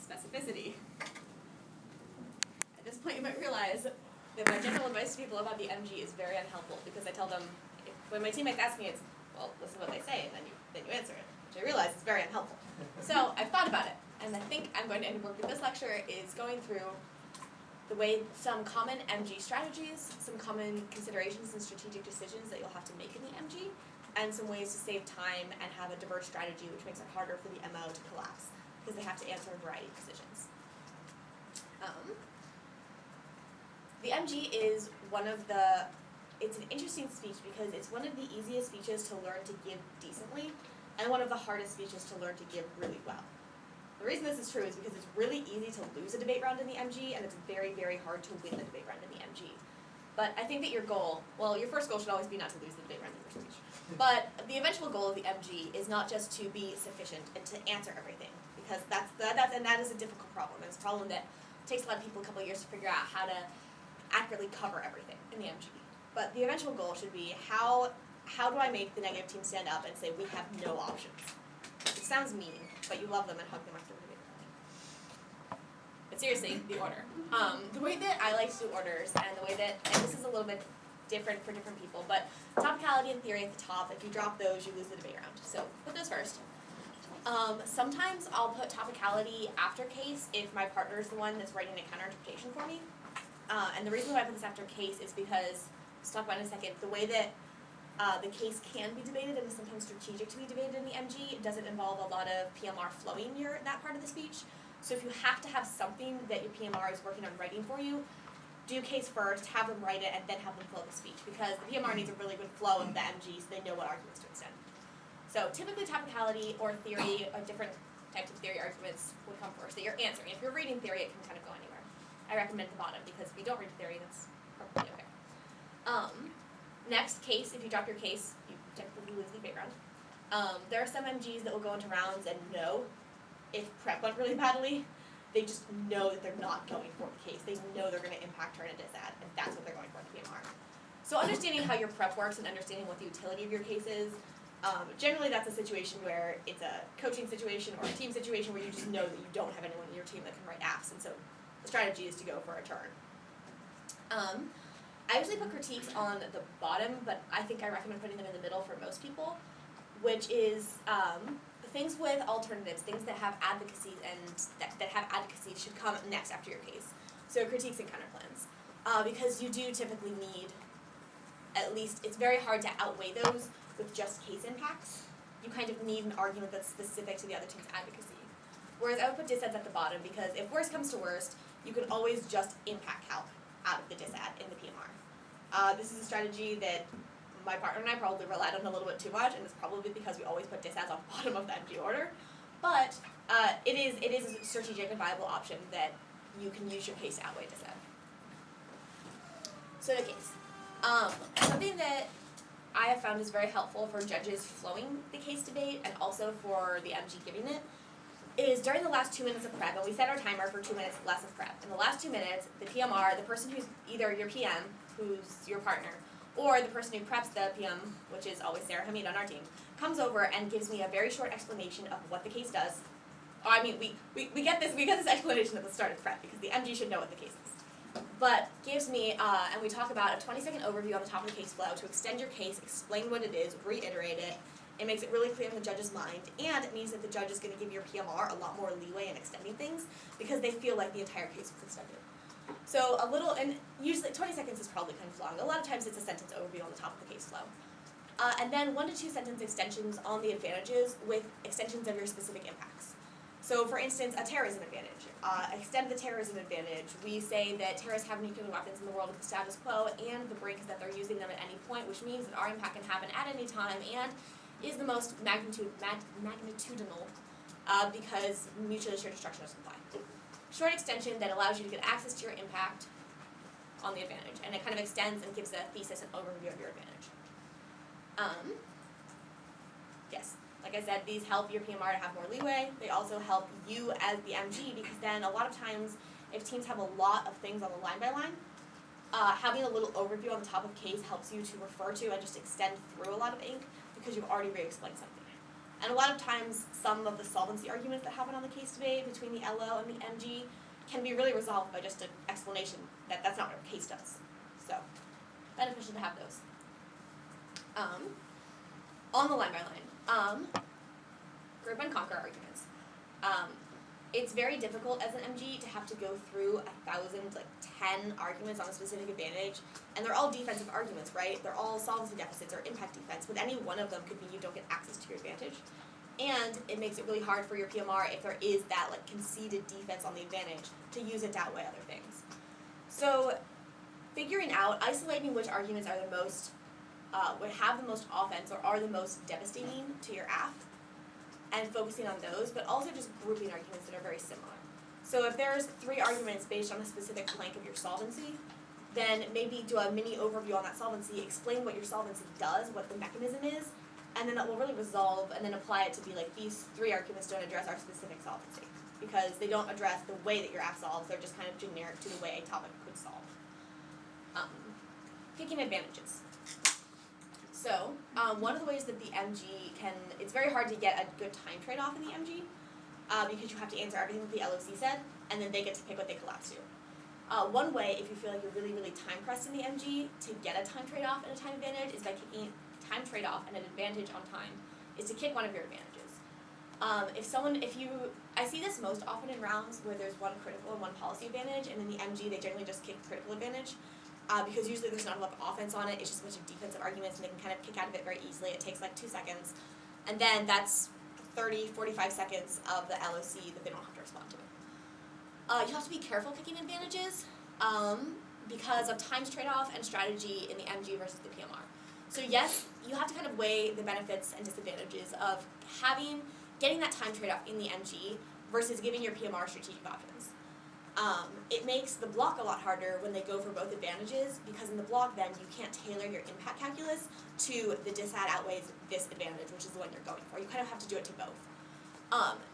specificity. At this point, you might realize that my general advice to people about the MG is very unhelpful, because I tell them, when my teammates ask me, it's, well, listen to what they say, and then you answer it, which I realize is very unhelpful. So I've thought about it, and I think I'm going to end up working this lecture is going through the way some common MG strategies, some common considerations and strategic decisions that you'll have to make in the MG, and some ways to save time and have a diverse strategy, which makes it harder for the MO to collapse, because they have to answer a variety of decisions. The MG is it's an interesting speech because it's one of the easiest speeches to learn to give decently, and one of the hardest speeches to learn to give really well. The reason this is true is because it's really easy to lose a debate round in the MG, and it's very, very hard to win a debate round in the MG. But I think that your first goal should always be not to lose the debate round in your speech. But the eventual goal of the MG is not just to be sufficient and to answer everything, because that is a difficult problem. It's a problem that takes a lot of people a couple of years to figure out how to accurately cover everything in the MG. But the eventual goal should be how do I make the negative team stand up and say we have no options? It sounds mean, but you love them and hug them after the debate. But seriously, the order. The way that I like to do orders, and the way that, and this is a little bit different for different people, but topicality and theory at the top, if you drop those, you lose the debate round. So put those first. Sometimes I'll put topicality after case if my partner is the one that's writing a counterinterpretation for me. And the reason why I put this after case is because, let's talk about it in a second, the way that the case can be debated and is sometimes strategic to be debated in the MG, it doesn't involve a lot of PMR flowing that part of the speech. So if you have to have something that your PMR is working on writing for you, do case first, have them write it, and then have them flow the speech, because the PMR needs a really good flow of the MG so they know what arguments to extend. So typically topicality or theory, or different types of theory arguments would come first that you're answering. If you're reading theory, it can kind of go anywhere. I recommend the bottom, because if you don't read theory, that's probably okay. Next, case. If you drop your case, you typically lose the debate round. There are some MGs that will go into rounds and know if prep went really badly. They just know that they're not going for the case. They know they're going to impact turn and disad, and that's what they're going for in the PMR. So understanding how your prep works and understanding what the utility of your case is, generally that's a situation where it's a coaching situation or a team situation where you just know that you don't have anyone in your team that can write apps, and so the strategy is to go for a turn. I usually put critiques on the bottom, but I think I recommend putting them in the middle for most people, which is things with alternatives, things that have advocacy and that have advocacy should come next after your case. So critiques and counterplans, because you do typically need at least, it's very hard to outweigh those with just case impacts. You kind of need an argument that's specific to the other team's advocacy. Whereas I would put disads at the bottom, because if worst comes to worst, you can always just impact calc out of the disad in the PMR. This is a strategy that my partner and I probably relied on a little bit too much, and it's probably because we always put disads on the bottom of the MG order. But it is a strategic and viable option that you can use your case to outweigh disad. So the case. Something that I have found is very helpful for judges flowing the case debate and also for the MG giving it is during the last 2 minutes of prep, and we set our timer for 2 minutes less of prep. In the last 2 minutes, the PMR, the person who's either your PM, who's your partner, or the person who preps the PM, which is always Sarah Hamid on our team, comes over and gives me a very short explanation of what the case does. Oh, I mean, we get this explanation at the start of prep, because the MG should know what the case is. But gives me, and we talk about a 20-second overview on the top of the case flow to extend your case, explain what it is, reiterate it. It makes it really clear in the judge's mind, and it means that the judge is going to give your PMR a lot more leeway in extending things, because they feel like the entire case was extended. So a little, and usually 20 seconds is probably kind of long. A lot of times it's a sentence overview on the top of the case flow. And then 1 to 2 sentence extensions on the advantages with extensions of your specific impacts. So for instance, a terrorism advantage. Extend the terrorism advantage. We say that terrorists have nuclear weapons in the world with the status quo, and the break is that they're using them at any point, which means that our impact can happen at any time, and is the most magnitudinal because mutually assured destruction doesn't apply. Short extension that allows you to get access to your impact on the advantage, and it kind of extends and gives a thesis and overview of your advantage. Yes, like I said, these help your PMR to have more leeway. They also help you as the MG, because then a lot of times, if teams have a lot of things on the line by line, having a little overview on the top of case helps you to refer to and just extend through a lot of ink, because you've already re-explained something. And a lot of times, some of the solvency arguments that happen on the case debate between the LO and the MG can be really resolved by just an explanation that that's not what our case does. So, beneficial to have those. On the line by line, group and conquer arguments. It's very difficult as an MG to have to go through 10 arguments on a specific advantage, and they're all defensive arguments, right? They're all solvency deficits or impact defense, but any one of them could mean you don't get access to your advantage. And it makes it really hard for your PMR, if there is that conceded defense on the advantage, to use it to outweigh other things. So figuring out, isolating which arguments are the most, would have the most offense or are the most devastating to your AF, and focusing on those, but also just grouping arguments that are very similar. So if there's 3 arguments based on a specific plank of your solvency, then maybe do a mini overview on that solvency, explain what your solvency does, what the mechanism is, and then that will really resolve and then apply it to be these 3 arguments don't address our specific solvency, because they don't address the way that your AF solves, they're just kind of generic to the way a topic could solve. Picking advantages. So, one of the ways that the MG can, it's very hard to get a good time trade-off in the MG, because you have to answer everything that the LOC said, and then they get to pick what they collapse to. One way, if you feel like you're really, really time-pressed in the MG, to get a time trade-off and a time advantage is by kicking time trade-off and an advantage on time, is to kick one of your advantages. I see this most often in rounds where there's one critical and one policy advantage, and in the MG they generally just kick critical advantage. Because usually there's not enough offense on it, it's just a bunch of defensive arguments and they can kind of kick out of it very easily. It takes 2 seconds. And then that's 30, 45 seconds of the LOC that they don't have to respond to. You have to be careful kicking advantages because of times trade-off and strategy in the MG versus the PMR. So yes, you have to kind of weigh the benefits and disadvantages of getting that time trade-off in the MG versus giving your PMR strategic options. It makes the block a lot harder when they go for both advantages, because in the block then you can't tailor your impact calculus to the disad outweighs this advantage, which is the one you're going for. You kind of have to do it to both.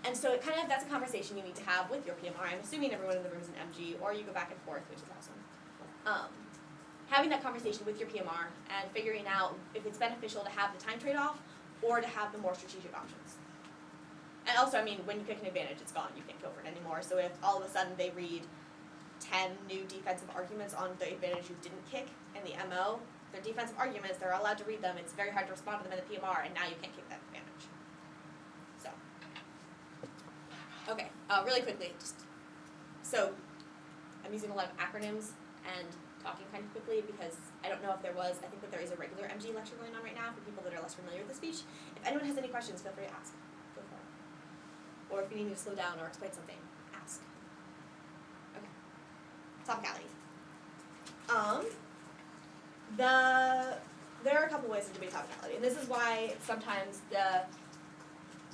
And so that's a conversation you need to have with your PMR. I'm assuming everyone in the room is an MG, or you go back and forth, which is awesome. Having that conversation with your PMR and figuring out if it's beneficial to have the time trade-off or to have the more strategic options. And also, when you pick an advantage, it's gone. You can't go for it anymore. So if all of a sudden they read 10 new defensive arguments on the advantage you didn't kick in the MO, they're defensive arguments, they're allowed to read them, it's very hard to respond to them in the PMR, and now you can't kick that advantage. So, okay, really quickly, so I'm using a lot of acronyms and talking kind of quickly because I don't know if I think that there is a regular MG lecture going on right now for people that are less familiar with the speech. If anyone has any questions, feel free to ask. Go for it. Or if you need me to slow down or explain something, ask. Okay. Topicality. There are a couple ways to debate topicality, and this is why sometimes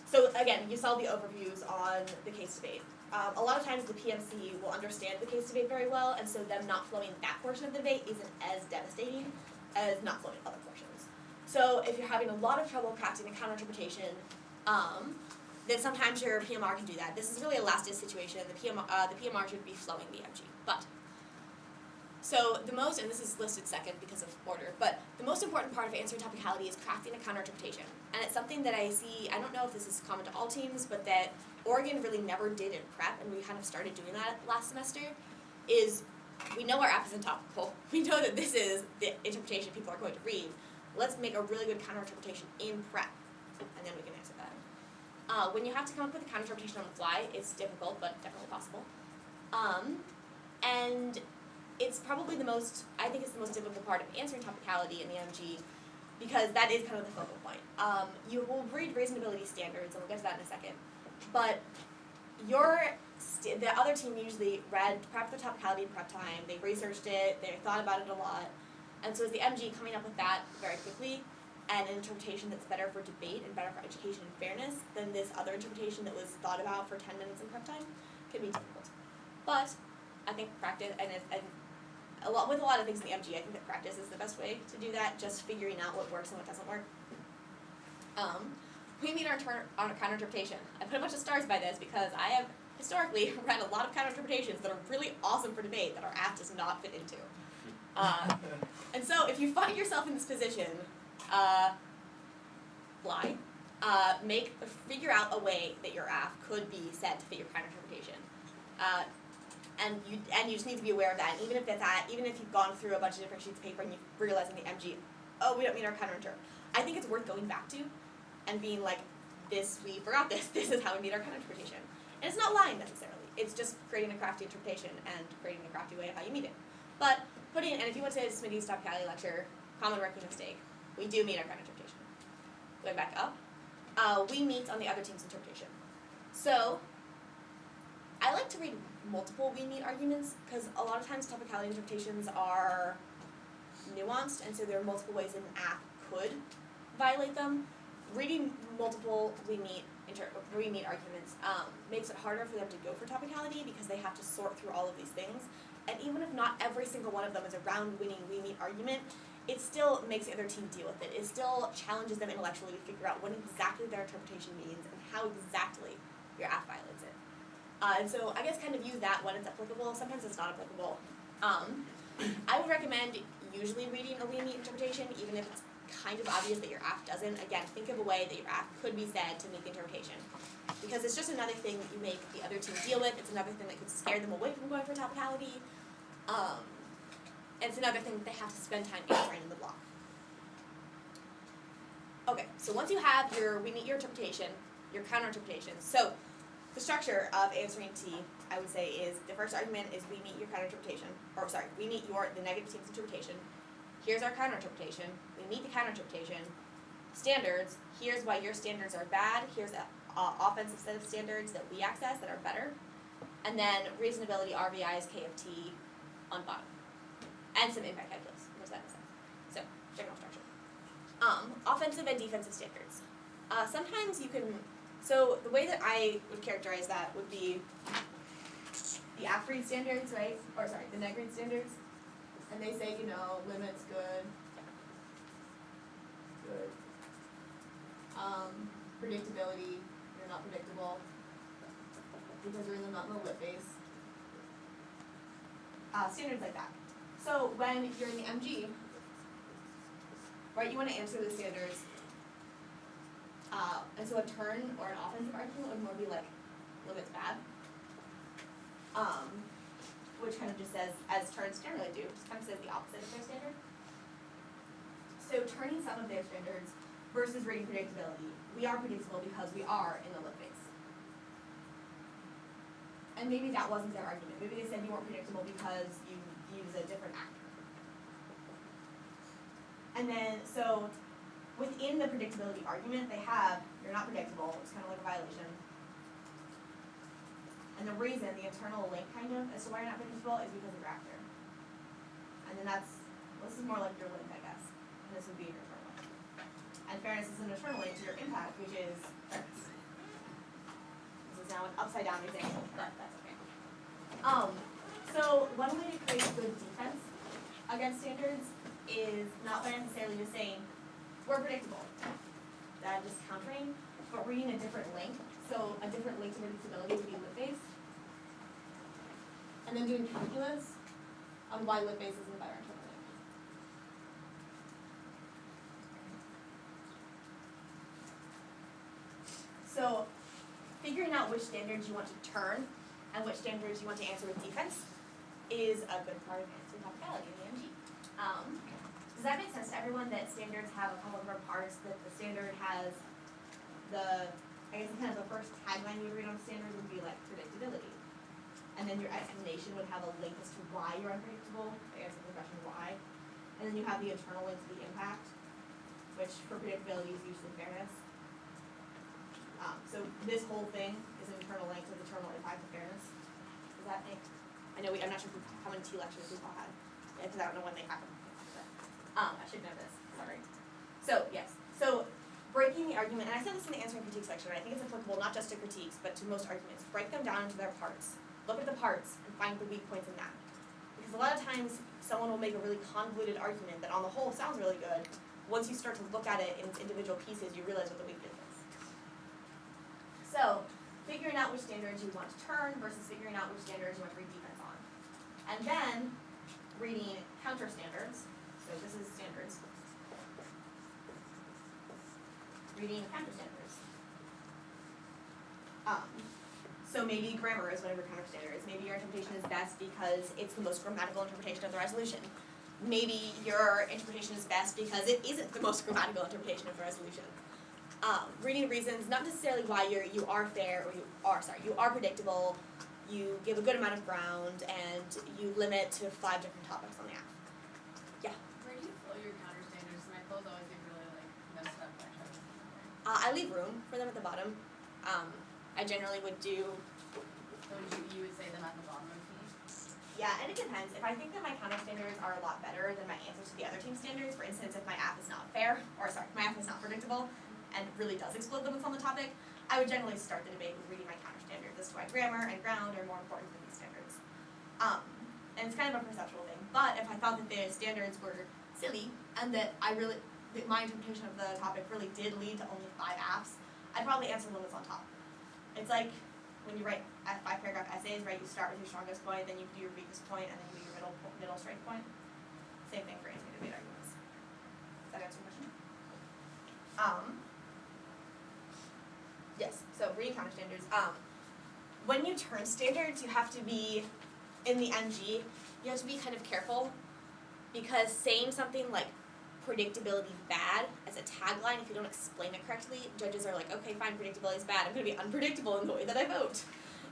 so again, you saw the overviews on the case debate. A lot of times the PMC will understand the case debate very well, and so them not flowing that portion of the debate isn't as devastating as not flowing other portions. So if you're having a lot of trouble crafting a counterinterpretation, then sometimes your PMR can do that. This is really a last-ditch situation. The PMR should be flowing the MG. So the most, and this is listed second because of order, but the most important part of answering topicality is crafting a counterinterpretation. And it's something that I see, I don't know if this is common to all teams, but that Oregon really never did in prep, and we kind of started doing that last semester, is we know our app isn't topical. We know that this is the interpretation people are going to read. Let's make a really good counterinterpretation in prep, and then we can answer that. When you have to come up with a counterinterpretation on the fly, it's difficult, but definitely possible. And it's probably I think it's the most difficult part of answering topicality in the MG, because that is kind of the focal point. You will read reasonability standards, and we'll get to that in a second, but the other team usually prepped the topicality in prep time, they researched it, they thought about it a lot, and so is the MG coming up with that very quickly, and an interpretation that's better for debate and better for education and fairness than this other interpretation that was thought about for 10 minutes in prep time can be difficult. But I think practice, and with a lot of things in the MG, I think that practice is the best way to do that, just figuring out what works and what doesn't work. We meet our turn on a counterinterpretation. I put a bunch of stars by this because I have historically read a lot of counterinterpretations that are really awesome for debate that our app does not fit into. And so if you find yourself in this position, lie. figure out a way that your AF could be said to fit your counter-interpretation. And you just need to be aware of that. And even if you've gone through a bunch of different sheets of paper and you realize in the MG, oh, we don't meet our counter-inter, I think it's worth going back to and being like, we forgot this is how we meet our counter-interpretation. And it's not lying necessarily. It's just creating a crafty interpretation and creating a crafty way of how you meet it. But and if you went to Smitty's topicality lecture, common working mistake, we do meet our counter-interpretation. Going back up, we meet on the other team's interpretation. So, I like to read multiple we meet arguments, because a lot of times topicality interpretations are nuanced, and so there are multiple ways an AF could violate them. Reading multiple we meet arguments makes it harder for them to go for topicality, because they have to sort through all of these things. And even if not every single one of them is a round-winning we meet argument, it still makes the other team deal with it. It still challenges them intellectually to figure out what exactly their interpretation means and how exactly your AF violates it. And so I guess kind of use that when it's applicable. Sometimes it's not applicable. I would recommend usually reading a we meet interpretation, even if it's kind of obvious that your AF doesn't. Again, think of a way that your AF could be said to meet the interpretation. Because it's just another thing that you make the other team deal with. It's another thing that could scare them away from going for topicality. And it's another thing that they have to spend time answering in the block. Okay, so once you have we meet your interpretation, your counter-interpretation. So the structure of answering T, I would say, is the first argument is we meet your counter-interpretation, we meet the negative team's interpretation. Here's our counter-interpretation. We meet the counter-interpretation. Standards, here's why your standards are bad. Here's an offensive set of standards that we access that are better. And then reasonability, RVIs, K of T on bottom. And some impact calculus. What does that make sense? So, general structure. Offensive and defensive standards. Sometimes you can, so the way that I would characterize that would be the AF-read standards, right? Or sorry, the neg-read standards. And they say, limits, good. Predictability, you're not predictable because you're not in the lit base. Standards like that. So when you're in the MG, right, you want to answer the standards. And so a turn or an offensive argument would more be like, limits bad. Which kind of just says, as turns generally do, just kind of says the opposite of their standard. So turning some of their standards versus rating predictability. We are predictable because we are in the lit base. And maybe that wasn't their argument. Maybe they said you weren't predictable because you use a different actor. And then, so within the predictability argument, they have, you're not predictable, it's kind of like a violation. And the reason, the internal link kind of, as to why you're not predictable is because of your actor. And then this is more like your link, I guess. And this would be your internal link. And fairness is an internal link to your impact, which is fairness. This is now an upside down example, but that's okay. So one way to create good defense against standards is not by necessarily just saying, we're predictable. That just countering, but reading a different link. So a different link to predictability would be lit base. And then doing calculus on why lit base isn't a better internal link. So figuring out which standards you want to turn and which standards you want to answer with defense is a good part of answering topicality in the MG. Does that make sense to everyone that standards have a couple of different parts, that the standard has I guess kind of the first tagline you would read on the standard would be like predictability. And then your explanation would have a link as to why you're unpredictable, I guess the question why. And then you have the internal link to the impact, which for predictability is usually fairness. So this whole thing is an internal link to the internal impact of fairness. Does that make, I'm not sure how many T lectures we've all had, because I don't know when they happen. I should know this, sorry. So, yes. So, breaking the argument, and I said this in the answering critiques section, and I think it's applicable not just to critiques, but to most arguments. Break them down into their parts. Look at the parts and find the weak points in that. Because a lot of times, someone will make a really convoluted argument that on the whole sounds really good. Once you start to look at it in its individual pieces, you realize what the weakness is. So, figuring out which standards you want to turn versus figuring out which standards you want to read defense on. And then, reading counter standards. So this is standards. reading counter standards. So maybe grammar is one of your counter standards. Maybe your interpretation is best because it's the most grammatical interpretation of the resolution. Maybe your interpretation is best because it isn't the most grammatical interpretation of the resolution. Reading reasons, not necessarily why you are fair, or you are predictable, you give a good amount of ground, and you limit to 5 different topics on the app. Yeah? Where do you flow your counter standards? My clothes always get really messed up when I try to keep them there. I leave room for them at the bottom. I generally would do... So you would say them at the bottom of the Yeah, and it depends. If I think that my counter standards are a lot better than my answers to the other team's standards, for instance, if my app is not fair, my app is not predictable, and really does explode limits on the topic, I would generally start the debate with reading my counter standards as to why grammar and ground are more important than these standards. And it's kind of a perceptual thing. But if I thought that the standards were silly, and that my interpretation of the topic really did lead to only 5 apps, I'd probably answer limits on top. It's like when you write 5-paragraph essays, right? You start with your strongest point, then you do your weakest point, and then you do your middle strength point. Same thing for anti-debate arguments. Does that answer your question? Yes. So reading counter standards. When you turn standards, you have to be in the MG. You have to be kind of careful because saying something like predictability bad as a tagline, if you don't explain it correctly, judges are like, okay, fine, predictability is bad. I'm going to be unpredictable in the way that I vote.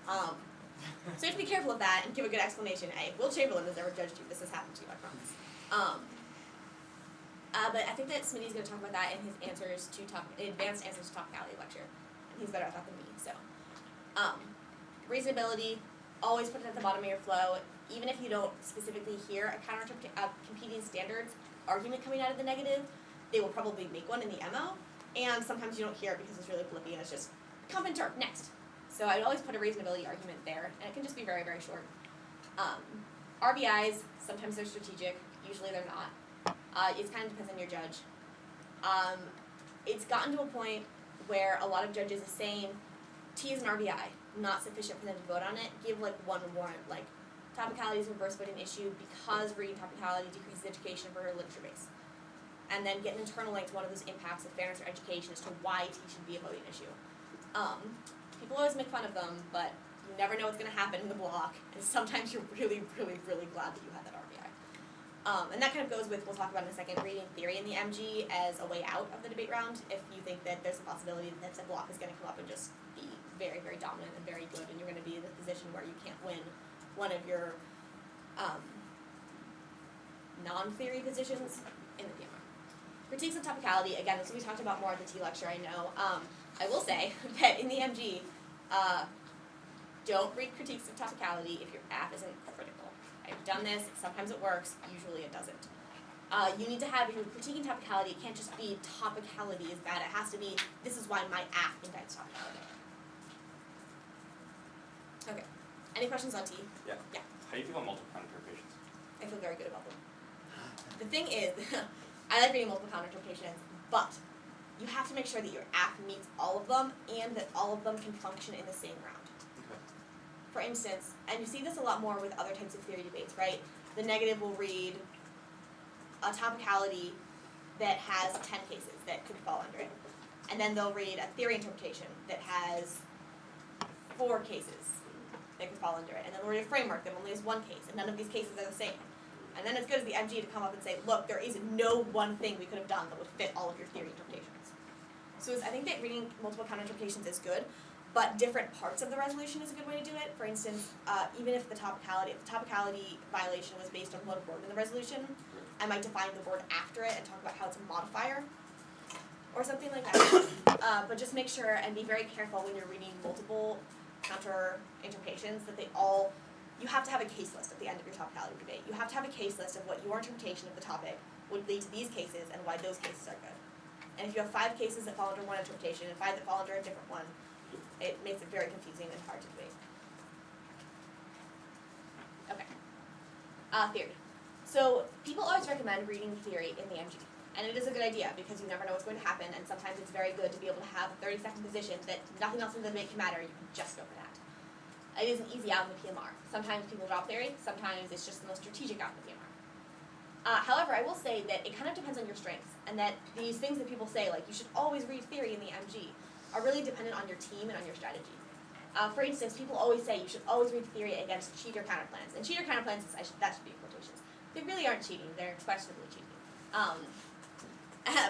So you have to be careful of that and give a good explanation. Will Chamberlain has never judged you. This has happened to you, I promise. But I think that Smitty's going to talk about that in his advanced answers to topicality lecture. And he's better at that than me. So, reasonability, always put it at the bottom of your flow. Even if you don't specifically hear a competing standards argument coming out of the negative, they will probably make one in the MO, and sometimes you don't hear it because it's really flippy and it's just, come and turn, next. So I'd always put a reasonability argument there, and it can just be very, very short. RBIs, sometimes they're strategic, usually they're not. It kind of depends on your judge. It's gotten to a point where a lot of judges are saying, T is an RBI, not sufficient for them to vote on it, give like one warrant, like topicality is a reverse voting issue because reading topicality decreases education for literature base. And then get an internal link to one of those impacts of fairness or education as to why T should be a voting issue. People always make fun of them, but you never know what's going to happen in the block, and sometimes you're really, really, really glad that you had that RBI. And that kind of goes with, we'll talk about in a second, reading theory in the MG as a way out of the debate round if you think that there's a possibility that the block is going to come up and just be very, very dominant and very good, and you're going to be in a position where you can't win one of your non-theory positions in the PMR. Critiques of topicality, again, this will be talked about more at the T lecture, I know. I will say that in the MG, don't read critiques of topicality if your app isn't critical. I've done this, sometimes it works, usually it doesn't. You need to have, if you're critiquing topicality, it can't just be topicality is bad, it has to be, this is why my app indicts topicality. Okay. Any questions on T? Yeah. Yeah. How do you feel about multiple counter interpretations? I feel very good about them. The thing is, I like reading multiple counter interpretations, but you have to make sure that your app meets all of them and that all of them can function in the same round. Okay. For instance, and you see this a lot more with other types of theory debates, right? The negative will read a topicality that has 10 cases that could fall under it. And then they'll read a theory interpretation that has 4 cases that could fall under it. And then they'll read a framework that only has 1 case, and none of these cases are the same. And then it's good as the MG to come up and say, look, there is no one thing we could have done that would fit all of your theory interpretations. So I think that reading multiple counter interpretations is good, but different parts of the resolution is a good way to do it. For instance, even if the topicality violation was based on one word in the resolution, I might define the word after it and talk about how it's a modifier or something like that. But just make sure and be very careful when you're reading multiple counter interpretations that you have to have a case list at the end of your topicality debate. You have to have a case list of what your interpretation of the topic would lead to these cases and why those cases are good. And if you have 5 cases that fall under one interpretation and 5 that fall under a different one, it makes it very confusing and hard to debate. Okay. Theory. So people always recommend reading theory in the MG. And it is a good idea because you never know what's going to happen, and sometimes it's very good to be able to have a 30-second position that nothing else in the debate can matter, you can just go for that. It isn't easy out in the PMR. Sometimes people drop theory, sometimes it's just the most strategic out in the PMR. However, I will say that it kind of depends on your strengths, and that these things that people say, like you should always read theory in the MG, are really dependent on your team and on your strategy. For instance, people always say you should always read theory against cheater counterplans, and cheater counterplans, that should be in quotations. They really aren't cheating, they're questionably cheating.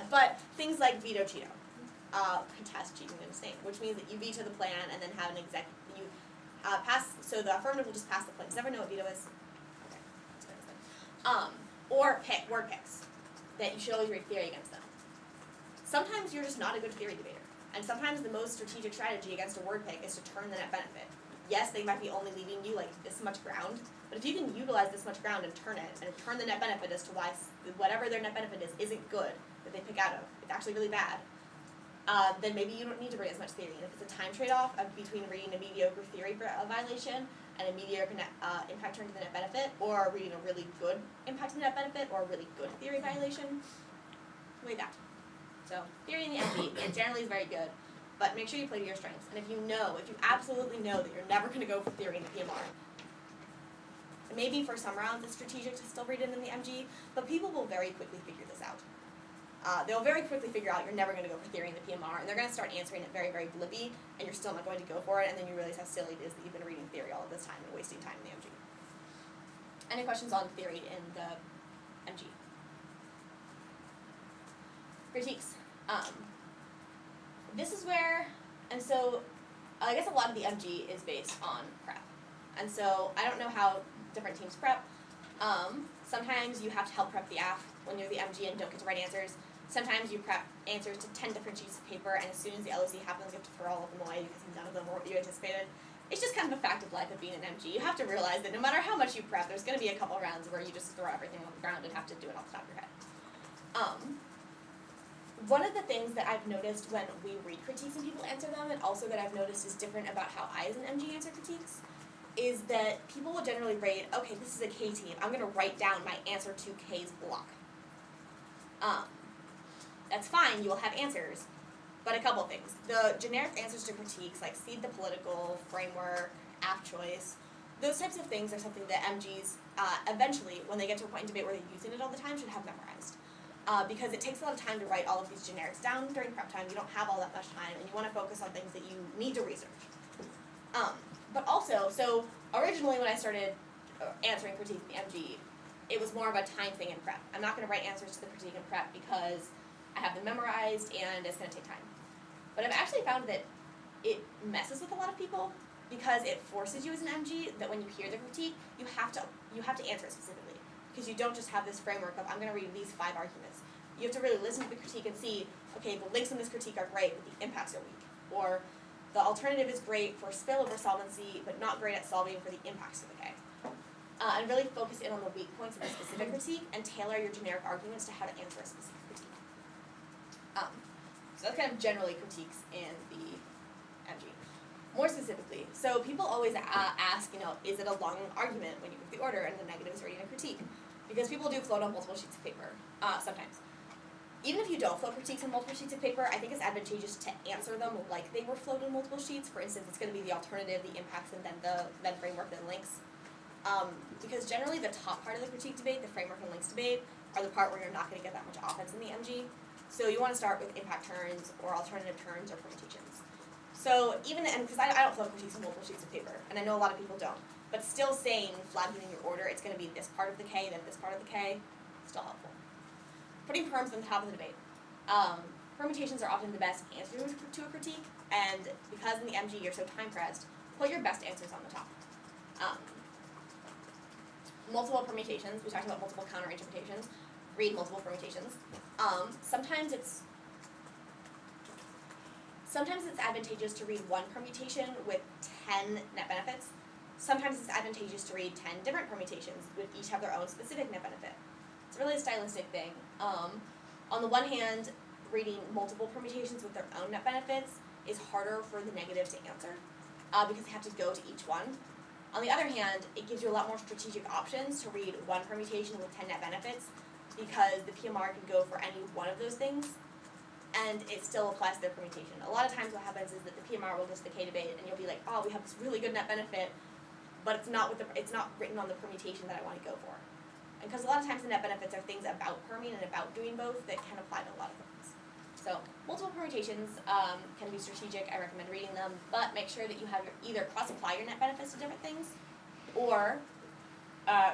But things like veto cheato, contest cheating and abstain, which means that you veto the plan and then have an pass, so the affirmative will just pass the plan. Does everyone know what veto is? Okay, that's what I said. Or word picks, that you should always read theory against them. Sometimes you're just not a good theory debater, and sometimes the most strategic strategy against a word pick is to turn the net benefit. Yes, they might be only leaving you like this much ground, but if you can utilize this much ground and turn it, and turn the net benefit as to why whatever their net benefit is isn't good, that they pick out of, it's actually really bad, then maybe you don't need to read as much theory. And if it's a time trade-off between reading a mediocre theory violation and a mediocre impact turn to the net benefit, or reading a really good impact to the net benefit, or a really good theory violation, weigh that. So theory in the MG, it generally is very good, but make sure you play to your strengths. And if you absolutely know that you're never going to go for theory in the PMR, maybe for some rounds it's strategic to still read it in the MG, but people will very quickly figure this out. They'll very quickly figure out you're never going to go for theory in the PMR, and they're going to start answering it very, very blippy, and you're still not going to go for it, and then you realize how silly it is that you've been reading theory all of this time and wasting time in the MG. Any questions on theory in the MG? Critiques. This is where, and so I guess a lot of the MG is based on prep. And so I don't know how different teams prep. Sometimes you have to help prep the AF when you're the MG and don't get to write answers. Sometimes you prep answers to 10 different sheets of paper, and as soon as the LOC happens, you have to throw all of them away because none of them were what you anticipated. It's just kind of a fact of life of being an MG. You have to realize that no matter how much you prep, there's going to be a couple rounds where you just throw everything on the ground and have to do it off the top of your head. One of the things that I've noticed when we read critiques and people answer them, and also that I've noticed is different about how I as an MG answer critiques, is that people will generally rate, okay, this is a K team, I'm going to write down my answer to K's block. That's fine, you will have answers, but a couple things. The generic answers to critiques, like seed the political, framework, AF choice, those types of things are something that MGs, eventually, when they get to a point in debate where they're using it all the time, should have memorized. Because it takes a lot of time to write all of these generics down during prep time. You don't have all that much time, and you want to focus on things that you need to research. But also, so originally when I started answering critique in the MG, it was more of a time thing in prep. I'm not going to write answers to the critique in prep because I have them memorized and it's going to take time. But I've actually found that it messes with a lot of people because it forces you as an MG that when you hear the critique, you have to answer it specifically. Because you don't just have this framework of, I'm going to read these 5 arguments. You have to really listen to the critique and see, okay, the links in this critique are great, but the impacts are weak. Or the alternative is great for spillover solvency, but not great at solving for the impacts of the K. And really focus in on the weak points of the specific critique and tailor your generic arguments to how to answer a specific critique. So that's kind of generally critiques in the MG. More specifically, so people always ask, is it a long argument when you give the order and the negative is reading a critique? Because people do float on multiple sheets of paper, sometimes. Even if you don't float critiques on multiple sheets of paper, I think it's advantageous to answer them like they were floated on multiple sheets. For instance, it's going to be the alternative, the impacts, and then framework, then links. Because generally the top part of the critique debate, the framework and links debate, are the part where you're not going to get that much offense in the MG. So you want to start with impact turns or alternative turns or permutations. So even, and because I don't float critiques on multiple sheets of paper, and I know a lot of people don't, but still saying, flagging in your order, it's going to be this part of the K, then this part of the K, still helpful. Putting perms on the top of the debate. Permutations are often the best answer to a critique, and because in the MG you're so time pressed, put your best answers on the top. Multiple permutations, we talked about multiple counter interpretations, read multiple permutations. Sometimes it's advantageous to read one permutation with 10 net benefits. Sometimes it's advantageous to read 10 different permutations, which each have their own specific net benefit. It's really a stylistic thing. On the one hand, reading multiple permutations with their own net benefits is harder for the negative to answer, because they have to go to each one. On the other hand, it gives you a lot more strategic options to read one permutation with 10 net benefits, because the PMR can go for any one of those things, and it still applies to their permutation. A lot of times what happens is that the PMR will go to the K debate, and you'll be like, oh, we have this really good net benefit, but it's not written on the permutation that I want to go for. And because a lot of times the net benefits are things about perming and about doing both that can apply to a lot of things. So multiple permutations can be strategic. I recommend reading them, but make sure that you have either cross-apply your net benefits to different things, or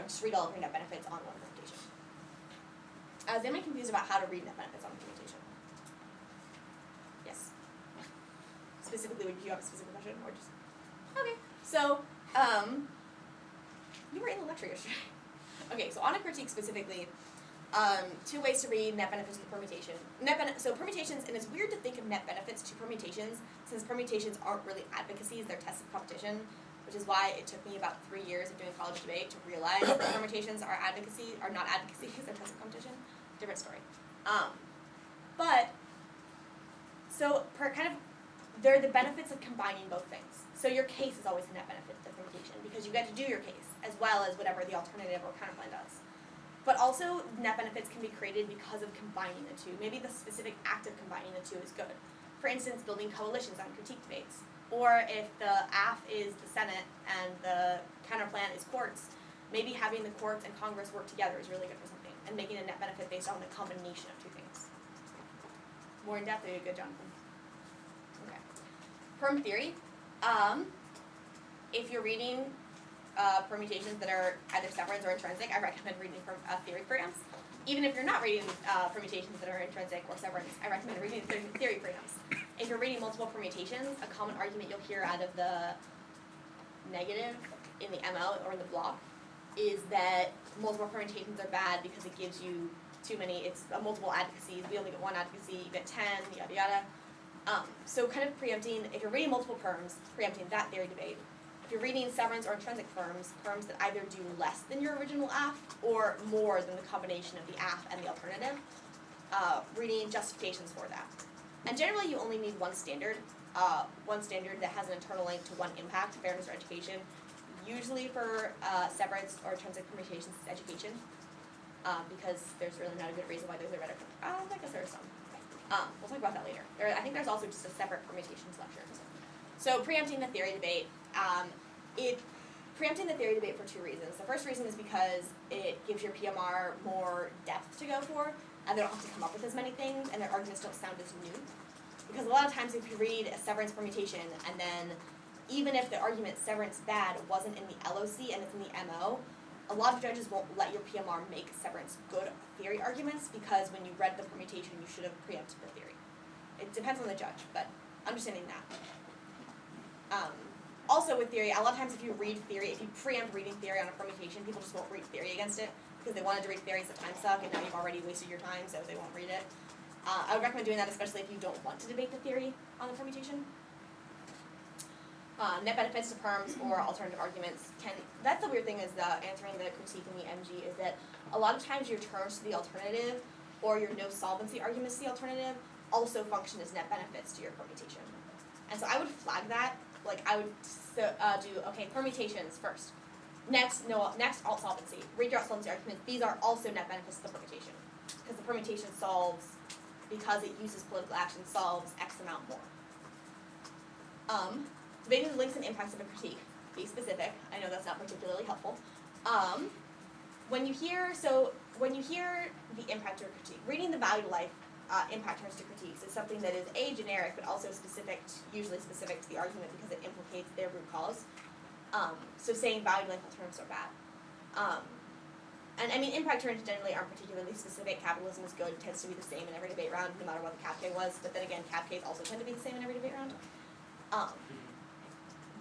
just read all of your net benefits on one permutation. I was getting confused about how to read net benefits on a permutation. Yes. Specifically, would you have a specific question, or just okay? So you were in the lecture yesterday. Okay, so on a critique specifically, 2 ways to read net benefits of the permutation. So permutations, and it's weird to think of net benefits to permutations, since permutations aren't really advocacies, they're tests of competition, which is why it took me about 3 years of doing college debate to realize that permutations are not advocacies, they're tests of competition. Different story. They're the benefits of combining both things. So your case is always the net benefit of the permutation, because you get to do your case, as well as whatever the alternative or counterplan does. But also, net benefits can be created because of combining the two. Maybe the specific act of combining the two is good. For instance, building coalitions on critique debates. Or if the AF is the Senate and the counterplan is courts, maybe having the courts and Congress work together is really good for something, and making a net benefit based on the combination of 2 things. More in depth, good, Jonathan. Okay. Perm theory. If you're reading permutations that are either severance or intrinsic, I recommend reading theory preempts. Even if you're not reading permutations that are intrinsic or severance, I recommend reading theory preempts. If you're reading multiple permutations, a common argument you'll hear out of the negative in the ML or in the block is that multiple permutations are bad because it gives you too many, it's a multiple advocacies, we only get 1 advocacy, you get 10, yada yada. So kind of preempting, if you're reading multiple perms, preempting that theory debate. If you're reading severance or intrinsic perms that either do less than your original AF or more than the combination of the AF and the alternative, reading justifications for that. And generally you only need one standard that has an internal link to one impact, fairness or education. Usually for severance or intrinsic permutations, it's education, because there's really not a good reason why those are better. I guess there are some. We'll talk about that later. I think there's also just a separate permutations lecture. So preempting the theory debate. Preempting the theory debate for 2 reasons. The first reason is because it gives your PMR more depth to go for, and they don't have to come up with as many things, and their arguments don't sound as new. Because a lot of times if you read a severance permutation, and then even if the argument severance bad wasn't in the LOC and it's in the MO, a lot of judges won't let your PMR make severance good theory arguments, because when you read the permutation, you should have preempted the theory. It depends on the judge, but understanding that. Also with theory, a lot of times if you preempt reading theory on a permutation, people just won't read theory against it, because they wanted to read theories that time suck, and now you've already wasted your time, so they won't read it. I would recommend doing that, especially if you don't want to debate the theory on the permutation. Net benefits to perms or alternative arguments that's the weird thing is answering the critique in the MG, is that a lot of times your terms to the alternative or your no solvency arguments to the alternative also function as net benefits to your permutation. And so I would flag that, I would do, permutations first. Next alt solvency. Read your alt solvency arguments. These are also net benefits to the permutation, because the permutation solves, because it uses political action, solves X amount more. Debating the links and impacts of a critique. Be specific. I know that's not particularly helpful. When you hear the impact of a critique, reading the value to life impact terms to critiques is something that is generic, but also usually specific to the argument, because it implicates their root cause. So saying value to life alternatives are bad. And I mean, impact terms generally aren't particularly specific. Capitalism is good, tends to be the same in every debate round, no matter what the cap K was. But then again, cap Ks also tend to be the same in every debate round.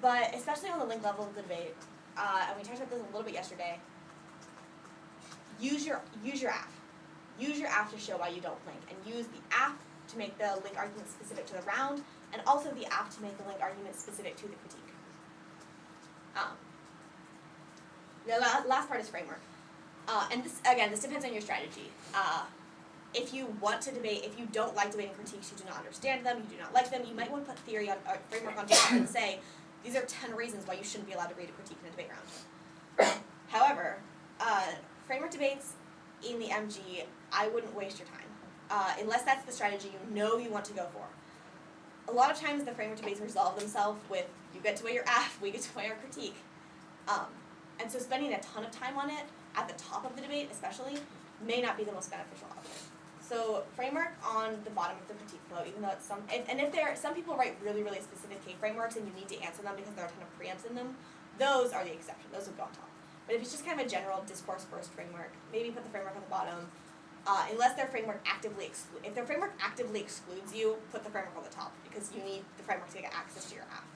But especially on the link level of the debate, and we talked about this a little bit yesterday, use your AF. Use your AF to show why you don't link, and use the AF to make the link argument specific to the round, and also the AF to make the link argument specific to the critique. The last part is framework. And this depends on your strategy. If you want to debate, if you don't like debating critiques, you do not understand them, you do not like them, you might want to put theory on, or framework on top and say, these are 10 reasons why you shouldn't be allowed to read a critique in a debate round. However, framework debates in the MG, I wouldn't waste your time. Unless that's the strategy you want to go for. A lot of times the framework debates resolve themselves with, you get to weigh your AF, we get to weigh our critique. And so spending a ton of time on it, at the top of the debate especially, may not be the most beneficial option. So framework on the bottom of the critique flow, even though it's some people write really, really specific K frameworks and you need to answer them because there are a ton of preempts in them, those are the exception, those would go on top. But if it's just kind of a general discourse first framework, maybe put the framework on the bottom. Unless their framework if their framework actively excludes you, put the framework on the top because you need the framework to get access to your app.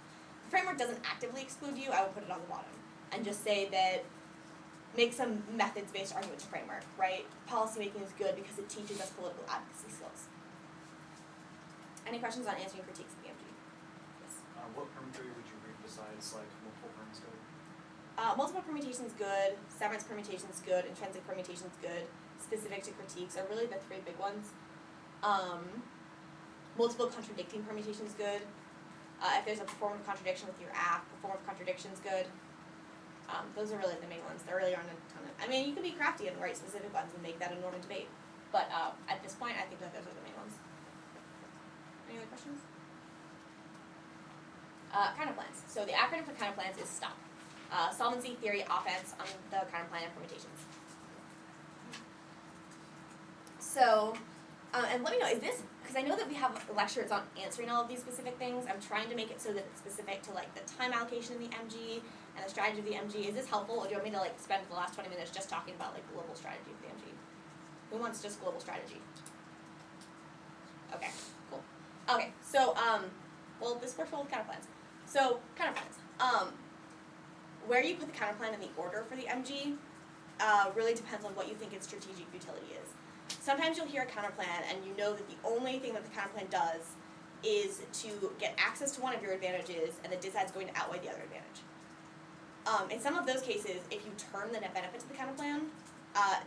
If the framework doesn't actively exclude you, I would put it on the bottom and just say that make some methods-based argument to framework, right? Policymaking is good because it teaches us political advocacy skills. Any questions on answering critiques of the MG? Yes. What perm theory would you read besides like multiple perms code? Multiple permutation is good, severance permutation is good, intrinsic permutation is good, specific to critiques are really the three big ones. Multiple contradicting permutation is good. If there's a form of contradiction with your app, a form of contradiction is good. Those are really the main ones. There really aren't a ton of, I mean, you can be crafty and write specific ones and make that a normal debate. But at this point, I think that those are the main ones. Any other questions? Counterplans. So the acronym for counterplans is STOP. Solvency, theory, offense on the counterplan and permutations. So, and let me know, is this, because I know that we have lectures on answering all of these specific things. I'm trying to make it so that it's specific to like the time allocation in the MG and the strategy of the MG. Is this helpful, or do you want me to like spend the last 20 minutes just talking about like global strategy of the MG? Who wants just global strategy? Okay, cool. Okay, so, well, this works well with counterplans. So, counterplans. Where you put the counterplan in the order for the MG really depends on what you think its strategic utility is. Sometimes you'll hear a counterplan and you know that the only thing that the counterplan does is to get access to one of your advantages and the disad's going to outweigh the other advantage. In some of those cases, if you turn the net benefit to the counterplan, I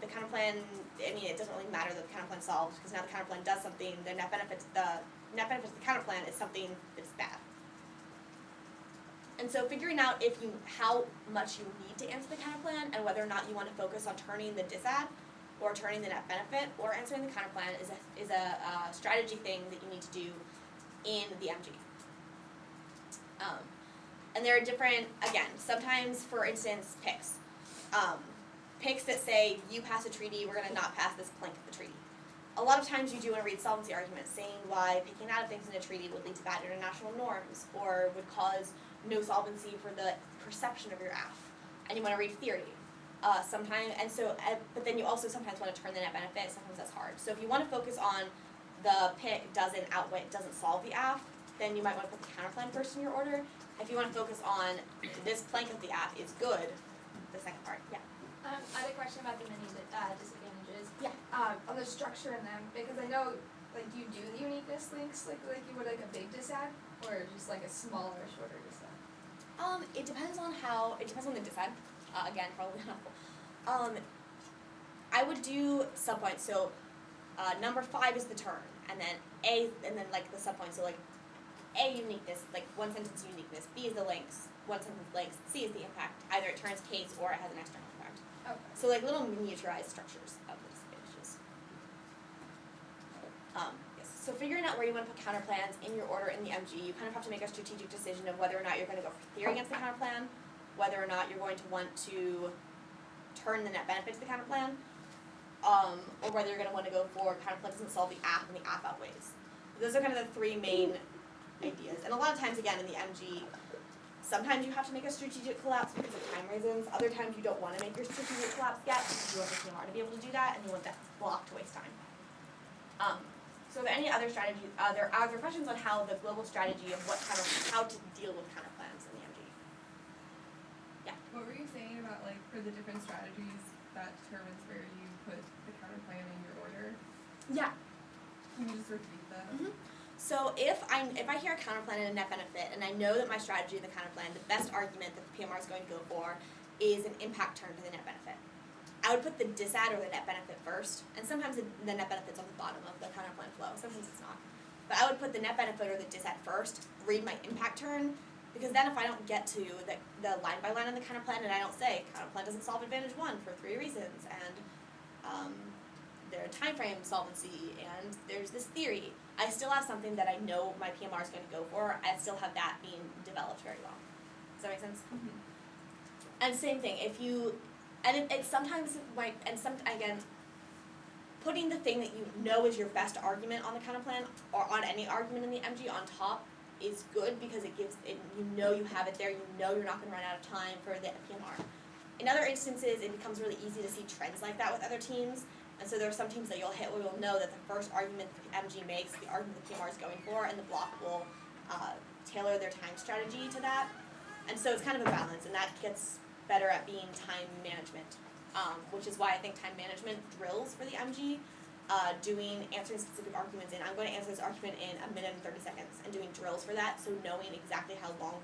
mean, it doesn't really matter that the counterplan solves because now the counterplan does something, the net benefit to the counterplan is something that's bad. And so figuring out how much you need to answer the counterplan and whether or not you want to focus on turning the disad or turning the net benefit or answering the counterplan is a strategy thing that you need to do in the MG. And there are different, again, sometimes, for instance, picks. Picks that say, you pass a treaty, we're going to not pass this plank of the treaty. A lot of times you do want to read solvency arguments saying why picking out of things in a treaty would lead to bad international norms or would cause no solvency for the perception of your app. And you want to read theory. But then you also sometimes want to turn the net benefit, sometimes that's hard. So if you want to focus on the pick doesn't solve the app, then you might want to put the counterplan first in your order. If you want to focus on this plank of the app is good, the second part, yeah. I had a question about the many disadvantages. Yeah. On the structure in them, because I know, like, do you do the uniqueness links like you would like a big disad, or just like a smaller, shorter disad? It depends on the disad. Again, probably not. I would do subpoints. So, number 5 is the turn, and then like the subpoint. So like, A, uniqueness, like one sentence uniqueness. B is the links, one sentence links. C is the impact. Either it turns case or it has an external impact. Okay. So like little miniaturized structures of the disadvantages. Yes. So figuring out where you want to put counterplans in your order in the MG, you kind of have to make a strategic decision of whether or not you're going to go for theory against the counterplan, whether or not you're going to want to turn the net benefit to the counterplan, or whether you're going to want to go for counterplan doesn't solve the app and the app outweighs. Those are kind of the three main ideas. And a lot of times, again, in the MG, sometimes you have to make a strategic collapse because of time reasons. Other times you don't want to make your strategic collapse yet because you want the PMR to be able to do that and you want that block to waste time. So are there any other strategies, are there questions on how the global strategy of how to deal with counterplans in the MG? Yeah. What were you saying about, like, for the different strategies, that determines where you put the counterplan in your order? Yeah. Can you just repeat that? Mm-hmm. So if I hear a counterplan and a net benefit, and I know that my strategy of the counterplan, the best argument that the PMR is going to go for is an impact turn to the net benefit. I would put the disad or the net benefit first, and sometimes the net benefit's on the bottom of the counterplan flow, sometimes it's not. But I would put the net benefit or the disad first, read my impact turn, because then if I don't get to the line by line on the counterplan and I don't say, counterplan doesn't solve advantage 1 for 3 reasons, and there are time frame solvency, and there's this theory, I still have something that I know my PMR is going to go for, I still have that being developed very well. Does that make sense? Mm-hmm. And same thing, if you, and it sometimes might, and again, putting the thing that you know is your best argument on the counter plan, or on any argument in the MG on top, is good because it gives it, you know you have it there, you know you're not gonna run out of time for the PMR. In other instances, it becomes really easy to see trends like that with other teams, and so there are some teams that you'll hit where you'll know that the first argument the MG makes, the argument the PMR is going for, and the block will tailor their time strategy to that. And so it's kind of a balance, and that gets better at being time management, which is why I think time management drills for the MG, answering specific arguments, and I'm going to answer this argument in 1 minute and 30 seconds, and doing drills for that, so knowing exactly how long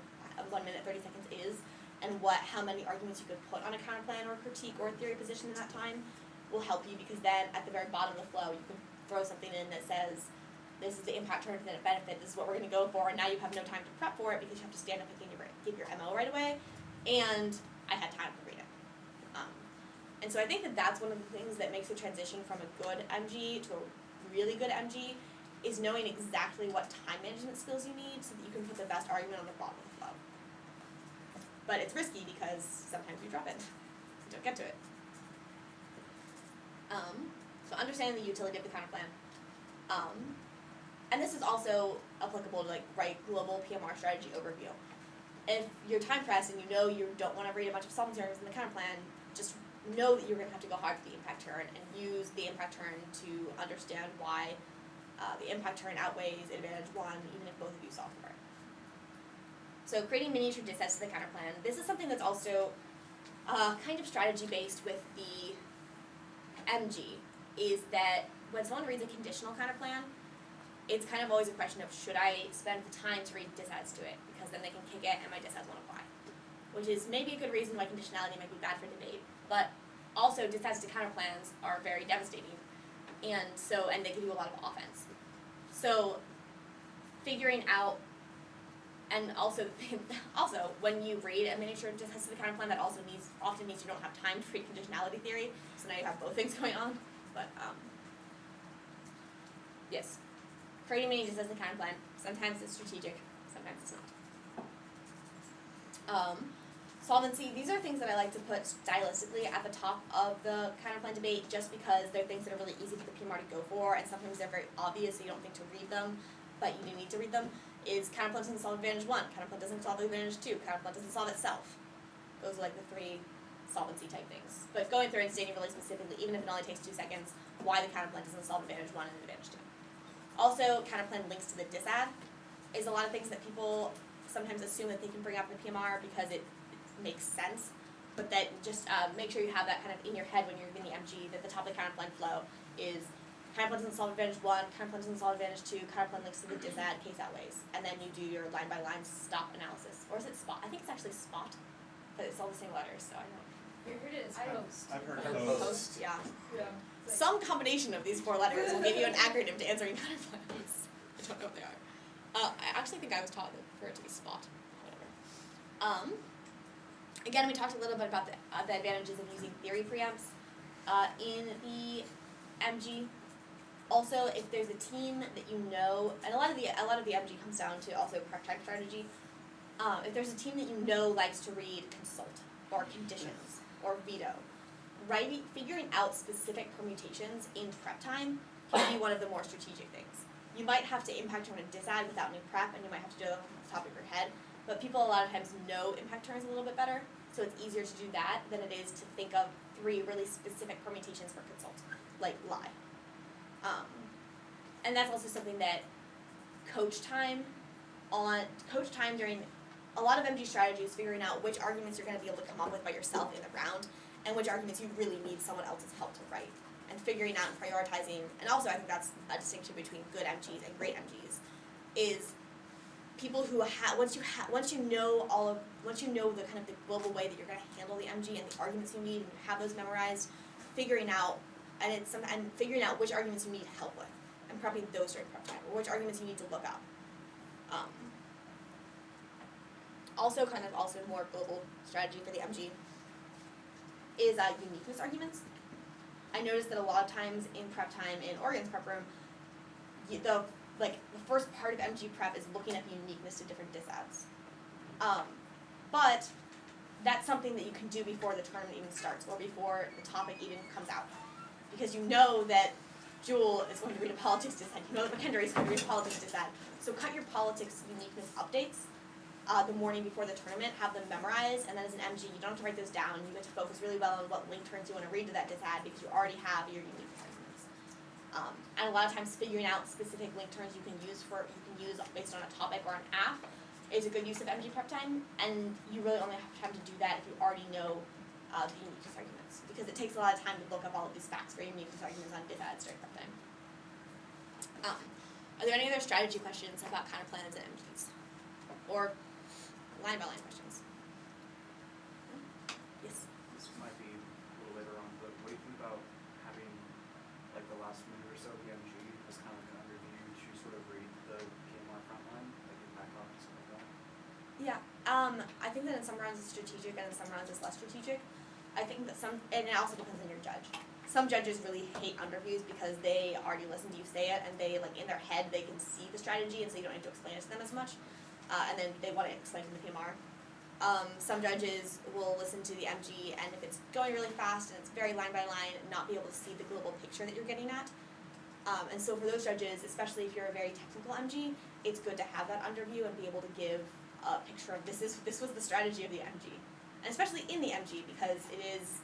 1 minute 30 seconds is, and how many arguments you could put on a counter plan or critique or theory position in that time will help you, because then at the very bottom of the flow you can throw something in that says, this is the impact turn benefit, this is what we're going to go for, and now you have no time to prep for it because you have to stand up and give your MO right away, and I had time to read it. And so I think that that's one of the things that makes the transition from a good MG to a really good MG, is knowing exactly what time management skills you need so that you can put the best argument on the bottom of the flow. But it's risky because sometimes you drop it, you don't get to it. So understanding the utility of the counter plan. And this is also applicable to global PMR strategy overview. If you're time pressed and you know you don't want to read a bunch of solvency arguments in the counter plan, just know that you're going to have to go hard for the impact turn and use the impact turn to understand why the impact turn outweighs advantage 1, even if both of you solve for it. So creating miniature dissets to the counter plan. This is something that's also kind of strategy based with the MG, is that when someone reads a conditional counter plan, it's kind of always a question of, should I spend the time to read dissets to it, because then they can kick it and my dissets won't apply. Which is maybe a good reason why conditionality might be bad for debate, but also dissets to counter plans are very devastating, and they give you a lot of offense. So figuring out, and also when you read a miniature dissets to the counter plan, that also often means you don't have time to read conditionality theory, so now you have both things going on. But yes. Creating mini dissets to the counter plan, sometimes it's strategic, sometimes it's not. Solvency, these are things that I like to put stylistically at the top of the counter plan debate, just because they're things that are really easy for the PMR to go for, and sometimes they're very obvious so you don't think to read them, but you do need to read them, is counter plan doesn't solve advantage 1, counter plan doesn't solve advantage 2, counter plan doesn't solve itself. Those are the 3 solvency type things. But going through and stating really specifically, even if it only takes 2 seconds, why the counter plan doesn't solve advantage 1 and advantage 2. Also, counterplan links to the disad is a lot of things that people sometimes assume that they can bring up in the PMR because it makes sense, but that just make sure you have that kind of in your head when you're reading the MG, that the top of the counterplan flow is counterplan doesn't solve advantage 1, counterplan doesn't solve advantage 2, counterplan links to the disad, case outweighs, and then you do your line by line stop analysis. Or is it spot? I think it's actually spot, but it's all the same letters, so I don't. You heard it as post. I've heard Post, yeah. Yeah. Some combination of these 4 letters will give you an acronym to answering counterplans. I don't know what they are. I actually think I was taught for it to be spot. Whatever. Again, we talked a little bit about the advantages of using theory preempts in the MG. Also, if there's a team that you know, and a lot of the MG comes down to also prep time strategy. If there's a team that you know likes to read consult or conditions or veto, figuring out specific permutations in prep time can be one of the more strategic things. You might have to impact turn a disad without any prep, and you might have to do it off the top of your head, but people a lot of times know impact turns a little bit better, so it's easier to do that than it is to think of 3 really specific permutations for consult, like lie. And that's also something that coach time during a lot of MG strategies, figuring out which arguments you're going to be able to come up with by yourself in the round, and which arguments you really need someone else's help to write, and figuring out and prioritizing. And also, I think that's a distinction between good MGs and great MGs, is people who once you know the kind of the global way that you're going to handle the MG and the arguments you need, and you have those memorized, figuring out which arguments you need help with, and prepping those during prep time, or which arguments you need to look up. Also more global strategy for the MG is uniqueness arguments. I noticed that a lot of times in prep time in Oregon's prep room, the first part of MG prep is looking at the uniqueness to different disads. But that's something that you can do before the tournament even starts or before the topic even comes out. Because you know that Jewel is going to read a politics dissent, you know that McKendry is going to read a politics dissent. So cut your politics uniqueness updates the morning before the tournament, have them memorized, and then as an MG, you don't have to write those down. You get to focus really well on what link turns you want to read to that dissad because you already have your unique arguments. And a lot of times figuring out specific link turns you can use based on a topic or an app is a good use of MG prep time, and you really only have time to do that if you already know the uniqueness arguments, because it takes a lot of time to look up all of these facts for uniqueness arguments on dissad during prep time. Are there any other strategy questions about counterplans and MGs? Or line by line questions? Yes? This might be a little later on, but what do you think about having like the last minute or so of the MG as kind of like an underview to sort of read the PMR front line, like impact off and stuff like that? Yeah. I think that in some rounds it's strategic and in some rounds it's less strategic. I think that and it also depends on your judge. Some judges really hate underviews because they already listen to you say it and they, like, in their head they can see the strategy and so you don't need to explain it to them as much. And then they want to explain to the PMR. Some judges will listen to the MG, and if it's going really fast and it's very line by line, not be able to see the global picture that you're getting at. And so for those judges, especially if you're a very technical MG, it's good to have that underview and be able to give a picture of this was the strategy of the MG. And especially in the MG, because it is,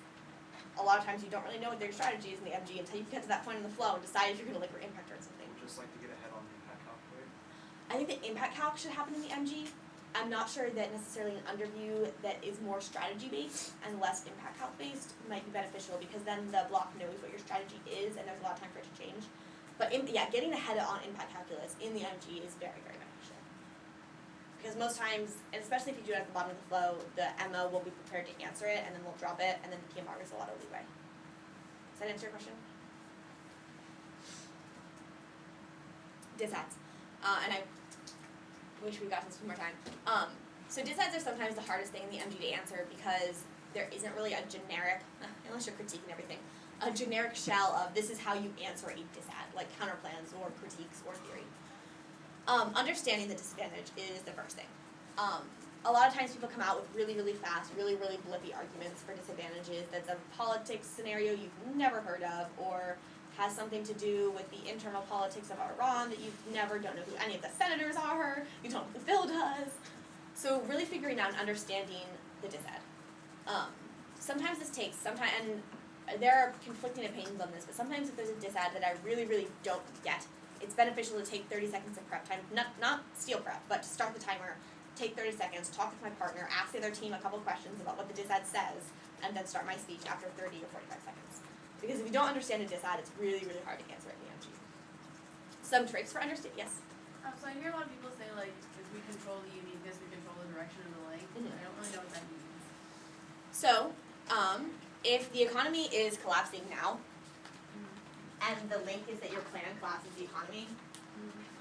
a lot of times you don't really know what their strategy is in the MG until you get to that point in the flow and decide if you're going to liquid impact or something. Would just like to get ahead on the impact calc way. I think that impact calc should happen in the MG. I'm not sure that necessarily an underview that is more strategy based and less impact calc based might be beneficial, because then the block knows what your strategy is and there's a lot of time for it to change. But getting ahead on impact calculus in the MG is very, very beneficial. Because most times, and especially if you do it at the bottom of the flow, the MO will be prepared to answer it and then we'll drop it, and then the PMR gets a lot of leeway. Does that answer your question? Dissads. And I wish we got this one more time. So dissads are sometimes the hardest thing in the MG to answer because there isn't really a generic, unless you're critiquing everything, a generic shell of this is how you answer a dissad, like counterplans or critiques or theory. Understanding the disadvantage is the first thing. A lot of times people come out with really, really fast, really, really blippy arguments for disadvantages that's a politics scenario you've never heard of, or has something to do with the internal politics of Iran that don't know who any of the senators are, you don't know what the bill does. So really figuring out and understanding the dissad. Sometimes this takes some time, and there are conflicting opinions on this, but sometimes if there's a dissad that I really, really don't get, it's beneficial to take 30 seconds of prep time, not steal prep, but to start the timer, take 30 seconds, talk with my partner, ask the other team a couple questions about what the dissad says, and then start my speech after 30 or 45 seconds. Because if you don't understand a dissad, it's really, really hard to answer it in the MG. Some tricks for understanding, yes? So I hear a lot of people say, like, if we control the uniqueness, we control the direction of the link. Mhm. I don't really know what that means. So, if the economy is collapsing now, and the link is that your plan collapses the economy,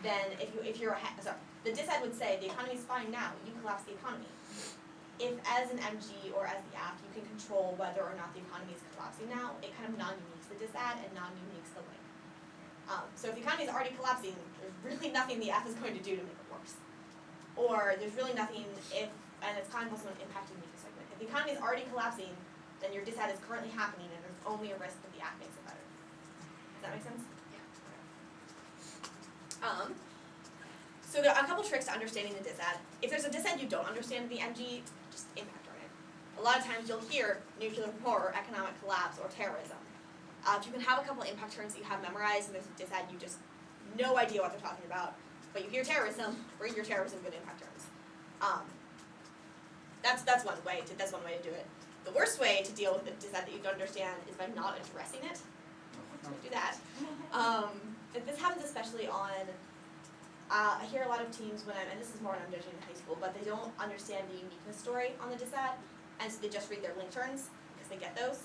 then the dissad would say the economy's fine now, you collapse the economy. If as an MG or as the app you can control whether or not the economy is collapsing now, it kind of non-uniques the dissad and non-uniques the link. So if the economy is already collapsing, there's really nothing the app is going to do to make it worse. Or there's really nothing and it's kind of also an impact uniqueness segment. If the economy is already collapsing, then your dissad is currently happening and there's only a risk that the app makes it better. Does that make sense? So there are a couple tricks to understanding the dissad. If there's a dissad you don't understand in the MG, just impact on it. A lot of times you'll hear nuclear war, or economic collapse, or terrorism. If you can have a couple impact terms that you have memorized and there's a dissad you just no idea what they're talking about, but you hear terrorism, read your terrorism good impact terms. That's one way to do it. The worst way to deal with a dissad that you don't understand is by not addressing it. Don't do that. This happens especially on. I hear a lot of teams and this is more when I'm judging in high school, but they don't understand the uniqueness story on the dissad, and so they just read their link turns because they get those.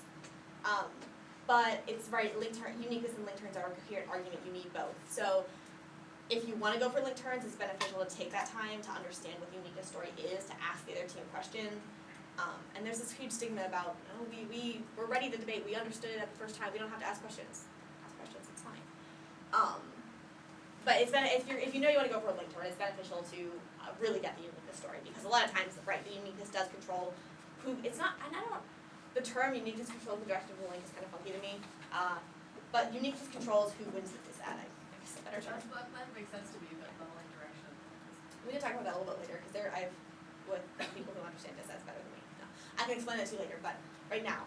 But it's right, uniqueness and link turns are a coherent argument, you need both. So if you want to go for link turns, it's beneficial to take that time to understand what the uniqueness story is, to ask the other team a question. And there's this huge stigma about, we're ready to debate, we understood it at the first time, we don't have to ask questions. Ask questions, it's fine. But if you know you want to go for a link turn, it's beneficial to really get the uniqueness story, because a lot of times, right, the uniqueness does control who, it's not, and I don't, the term uniqueness controls the direction of the link is kind of funky to me, but uniqueness controls who wins the disad, I guess a better term. That makes sense to me, but the like direction. We can talk about that a little bit later, because I've, with people who understand disads better than me, no. I can explain that to you later, but right now,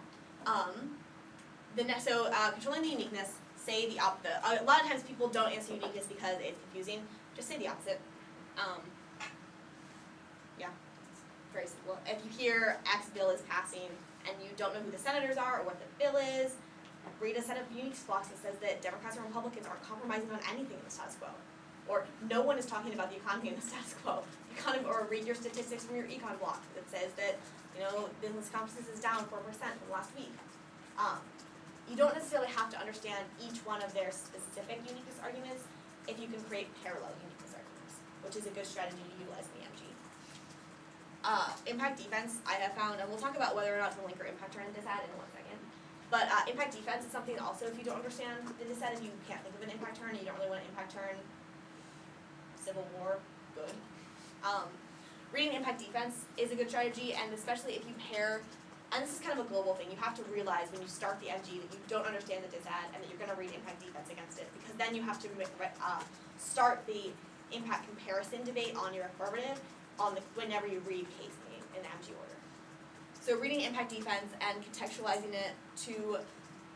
controlling the uniqueness, say the opposite. A lot of times people don't answer uniqueness because it's confusing, just say the opposite. Yeah, it's very simple. If you hear X bill is passing and you don't know who the senators are or what the bill is, read a set of unique blocks that says that Democrats and Republicans aren't compromising on anything in the status quo. Or no one is talking about the economy in the status quo. Or read your statistics from your econ block that says that, business confidence is down 4% from last week. You don't necessarily have to understand each one of their specific uniqueness arguments if you can create parallel uniqueness arguments, which is a good strategy to utilize in the MG. Impact defense, I have found, and we'll talk about whether or not to link or impact turn in disad in 1 second. But impact defense is something also, if you don't understand the disad, if you can't think of an impact turn, and you don't really want to impact turn Civil War, good. Reading impact defense is a good strategy, and especially if you pair, and this is kind of a global thing, you have to realize when you start the MG that you don't understand the disad and that you're going to read impact defense against it, because then you have to start the impact comparison debate on your affirmative whenever you read case in the MG order. So reading impact defense and contextualizing it to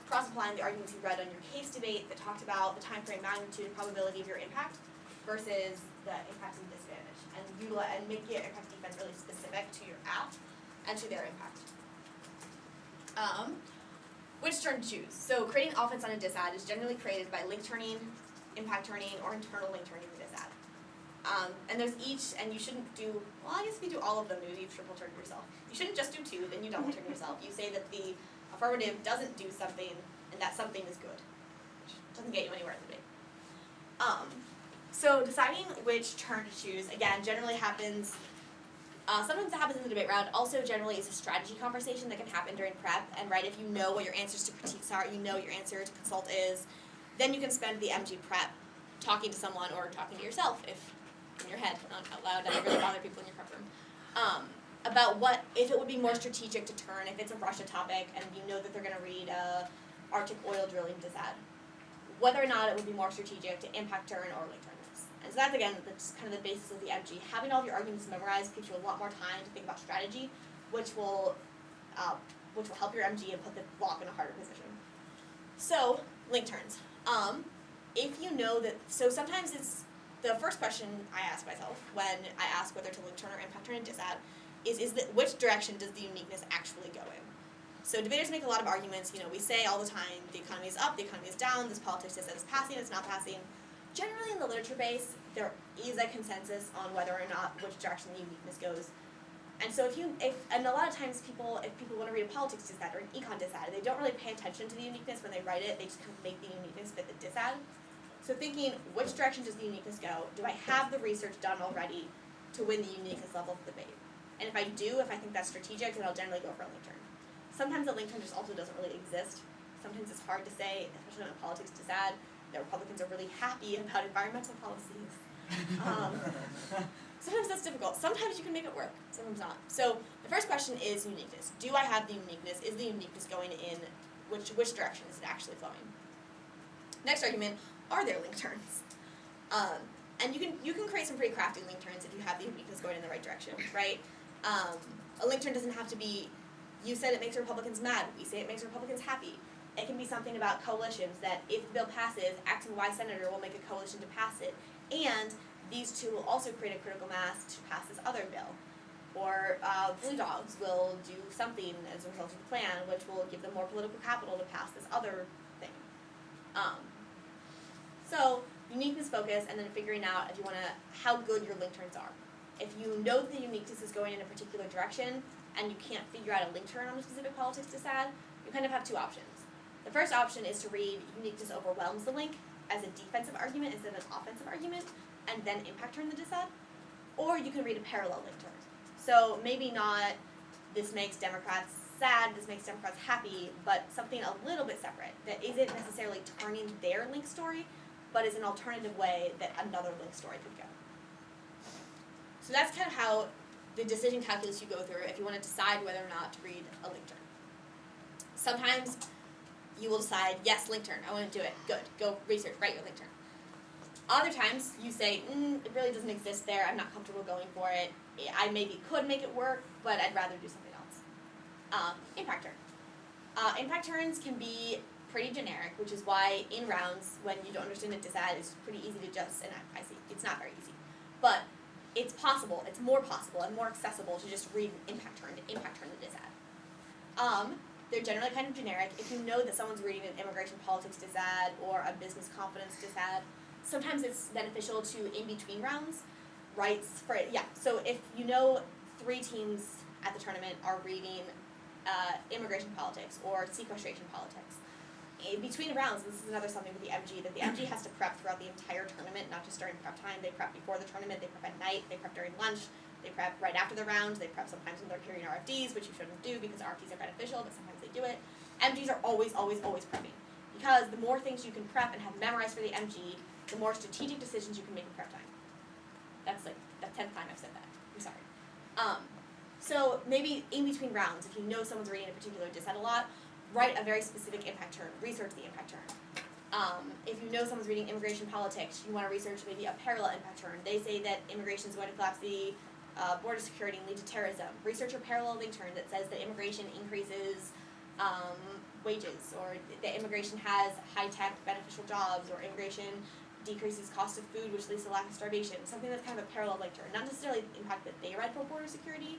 cross-applying the arguments you read on your case debate that talked about the time frame, magnitude, and probability of your impact versus the impact and disadvantage, and make your impact defense really specific to your app and to their impact. Which turn to choose? So creating offense on a disad is generally created by link turning, impact turning, or internal link turning the disad. And there's each, and you shouldn't do, well, I guess if you do all of them, maybe you triple turn yourself. You shouldn't just do 2, then you double turn yourself. You say that the affirmative doesn't do something, and that something is good, which doesn't get you anywhere in the debate. So deciding which turn to choose, again, generally happens, sometimes it happens in the debate round, also generally is a strategy conversation that can happen during prep, and if you know what your answers to critiques are, you know what your answer to consult is, then you can spend the MG prep talking to someone or talking to yourself, if in your head, not out loud, doesn't really bother people in your prep room, about if it would be more strategic to turn, if it's a Russia topic, and you know that they're going to read Arctic oil drilling disad, whether or not it would be more strategic to impact turn or link turn this. And so that's, again, that's kind of the basis of the MG. Having all of your arguments memorized gives you a lot more time to think about strategy, which will help your MG and put the block in a harder position. So, link turns. If you know that, so sometimes it's, the first question I ask myself when I ask whether to link turn or impact turn in disad is that which direction does the uniqueness actually go in? So debaters make a lot of arguments, we say all the time, the economy is up, the economy is down, this politics says it's passing, it's not passing. Generally in the literature base, there is a consensus on whether or not which direction the uniqueness goes. And so and a lot of times if people want to read a politics disad or an econ disad, they don't really pay attention to the uniqueness when they write it, they just kind of make the uniqueness fit the disad. So thinking, which direction does the uniqueness go? Do I have the research done already to win the uniqueness level of the debate? And if I do, if I think that's strategic, then I'll generally go for a link turn. Sometimes a link turn just also doesn't really exist. Sometimes it's hard to say, especially on a politics disad, that Republicans are really happy about environmental policies. Sometimes that's difficult. Sometimes you can make it work, sometimes not. So the first question is uniqueness. Do I have the uniqueness? Is the uniqueness going in which direction is it actually flowing? Next argument, are there link turns? And you can create some pretty crafty link turns if you have the uniqueness going in the right direction, right? A link turn doesn't have to be, you said it makes Republicans mad, we say it makes Republicans happy. It can be something about coalitions, that if the bill passes, X and Y senator will make a coalition to pass it, and these two will also create a critical mass to pass this other bill. Or Blue Dogs will do something as a result of the plan, which will give them more political capital to pass this other thing. So, uniqueness focus, and then figuring out if you want to, how good your link turns are. If you know that the uniqueness is going in a particular direction, and you can't figure out a link turn on a specific politics disad, you kind of have 2 options. The first option is to read uniqueness overwhelms the link as a defensive argument instead of an offensive argument, and then impact turn the disad. Or you can read a parallel link turn. So maybe not this makes Democrats sad, this makes Democrats happy, but something a little bit separate that isn't necessarily turning their link story, but is an alternative way that another link story could go. So that's kind of how the decision calculus you go through if you want to decide whether or not to read a link turn. Sometimes you will decide, yes, link turn, I want to do it, good, go research, write your link turn. Other times you say, it really doesn't exist there, I'm not comfortable going for it, I maybe could make it work, but I'd rather do something else. Impact turn. Impact turns can be pretty generic, which is why in rounds, when you don't understand a disad, it's pretty easy to just, and I see, it's not very easy, but it's possible, it's more possible and more accessible to just read an impact turn the disad. They're generally kind of generic. If you know that someone's reading an immigration politics disad or a business confidence disad, sometimes it's beneficial to, in between rounds, so if you know 3 teams at the tournament are reading immigration politics or sequestration politics, in between rounds, this is another something with the MG, that the MG has to prep throughout the entire tournament, not just during prep time. They prep before the tournament, they prep at night, they prep during lunch, they prep right after the round, they prep sometimes when they're carrying RFDs, which you shouldn't do because RFDs are beneficial, but sometimes they do it. MGs are always prepping, because the more things you can prep and have memorized for the MG, the more strategic decisions you can make in prep time. That's like the 10th time I've said that. I'm sorry. So maybe in between rounds, if you know someone's reading a particular disad a lot, write a very specific impact turn, research the impact turn. If you know someone's reading immigration politics, you want to research maybe a parallel impact turn. They say that immigration is going to collapse the border security and lead to terrorism. Research a parallel link turn that says that immigration increases wages, or that immigration has high-tech beneficial jobs, or immigration decreases cost of food, which leads to lack of starvation. Something that's kind of a parallel link turn, not necessarily the impact that they read for border security.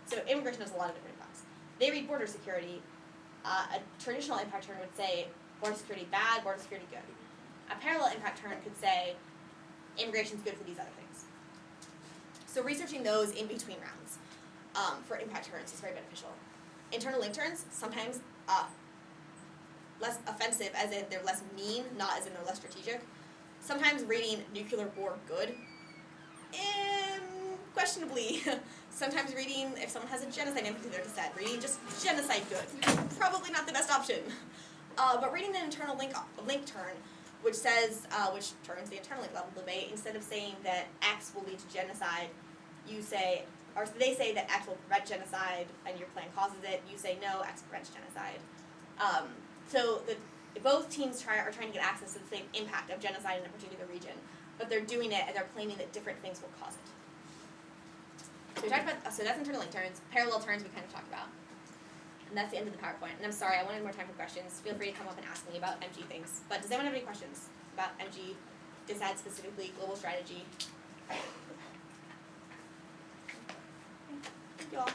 So immigration has a lot of different impacts. They read border security. A traditional impact turn would say border security bad, border security good. A parallel impact turn could say immigration's good for these other things. So researching those in between rounds for impact turns is very beneficial. Internal link turns, sometimes less offensive, as in they're less mean, not as in they're less strategic. Sometimes reading nuclear war good, questionably. Sometimes reading, if someone has a genocide empathy, they're just sad. Reading just genocide good, probably not the best option. But reading an internal link turn, which says, which turns the internal link level debate, instead of saying that X will lead to genocide, you say, or they say that X will prevent genocide and your plan causes it, you say no, X prevents genocide. Both teams are trying to get access to the same impact of genocide in a particular region, but they're doing it and they're claiming that different things will cause it. So we talked about, so that's internal link turns. Parallel turns we kind of talked about. And that's the end of the PowerPoint. And I'm sorry, I wanted more time for questions. Feel free to come up and ask me about MG things. But does anyone have any questions about MG, disad specifically, global strategy? Thank you all.